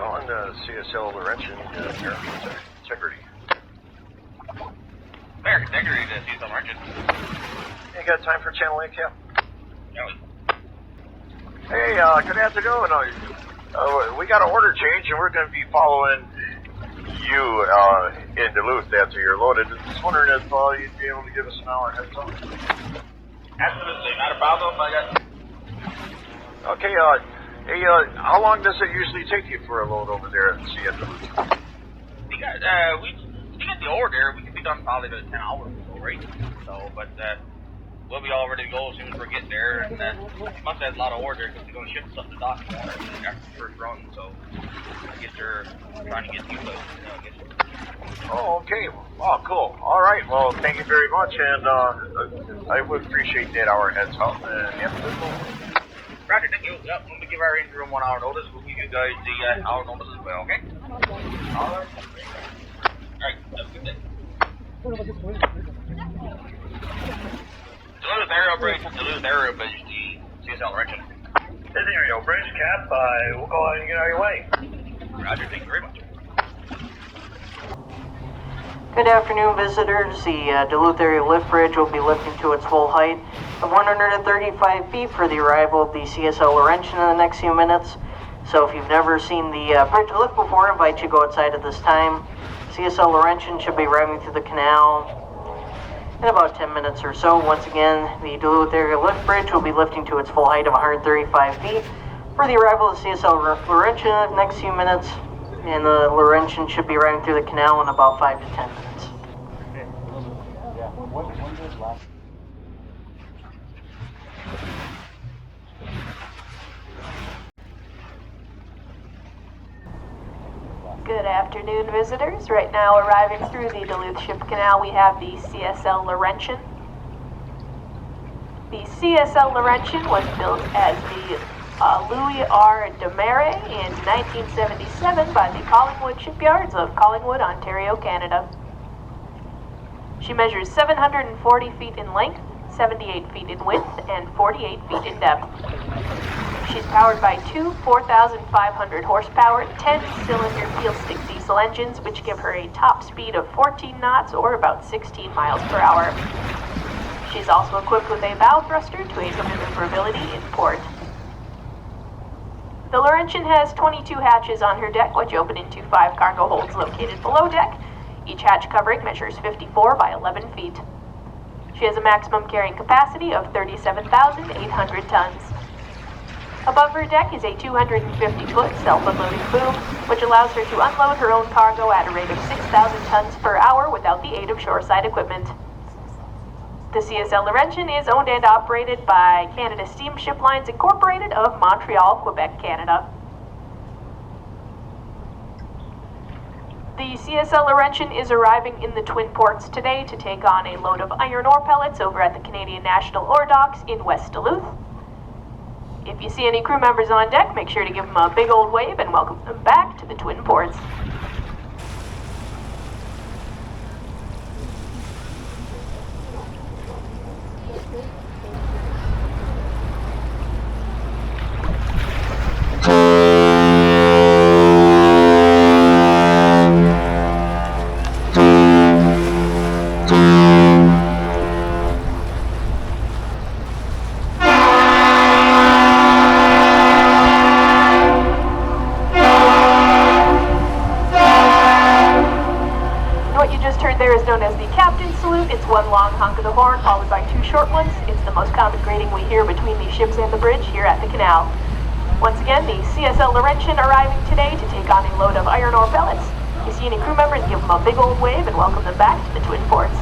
calling CSL Laurentien Arriving Integrity. American Integrity to CSL Laurentien. You got time for Channel 8, Cap? Yeah. Hey, good afternoon. We got an order change, and we're going to be following you in Duluth after you're loaded. Just wondering if you'd be able to give us an hour heads up. Absolutely, not a problem. Okay, hey, how long does it usually take you for a load over there at CSL Duluth? We got the order. We can be done probably about 10 hours or so, right? So, but we'll be all ready to go as soon as we get there. And we must have a lot of orders because they're going to ship stuff to dock after the first run. So I guess they're trying to get you guys. Oh, okay. Oh, cool. All right. Well, thank you very much, and I would appreciate that hour heads up. Roger, thank you. Yep, when we give our engine room 1 hour notice, we'll give you guys the hour notice as well, okay? Alright. Alright, have a good day. Duluth Aerial Bridge, the CSL Laurentien. This aerial bridge, Cap. We'll go ahead and get out of your way. Roger, thank you very much. Good afternoon, visitors. The Duluth area lift bridge will be lifting to its full height of 135 feet for the arrival of the CSL Laurentien in the next few minutes. So if you've never seen the bridge lift before, I invite you to go outside at this time. CSL Laurentien should be arriving through the canal in about 10 minutes or so. Once again, the Duluth area lift bridge will be lifting to its full height of 135 feet for the arrival of CSL Laurentien in the next few minutes. And the Laurentien should be arriving through the canal in about 5 to 10 minutes. Good afternoon, visitors. Right now, arriving through the Duluth Ship Canal, we have the CSL Laurentien. The CSL Laurentien was built as the Louis R. Demare in 1977 by the Collingwood Shipyards of Collingwood, Ontario, Canada. She measures 740 feet in length, 78 feet in width, and 48 feet in depth. She's powered by two 4,500 horsepower, 10-cylinder steel stick diesel engines, which give her a top speed of 14 knots or about 16 miles per hour. She's also equipped with a bow thruster to aid her maneuverability in port. The Laurentien has 22 hatches on her deck, which open into 5 cargo holds located below deck. Each hatch covering measures 54 by 11 feet. She has a maximum carrying capacity of 37,800 tons. Above her deck is a 250-foot self-unloading boom, which allows her to unload her own cargo at a rate of 6,000 tons per hour without the aid of shoreside equipment. The CSL Laurentien is owned and operated by Canada Steamship Lines Incorporated of Montreal, Quebec, Canada. The CSL Laurentien is arriving in the Twin Ports today to take on a load of iron ore pellets over at the Canadian National Ore Docks in West Duluth. If you see any crew members on deck, make sure to give them a big old wave and welcome them back to the Twin Ports. There is known as the captain's salute. It's one long honk of the horn followed by 2 short ones. It's the most common greeting we hear between the ships and the bridge here at the canal. Once again, the CSL Laurentien arriving today to take on a load of iron ore pellets. If you see any crew members, give them a big old wave and welcome them back to the Twin Ports.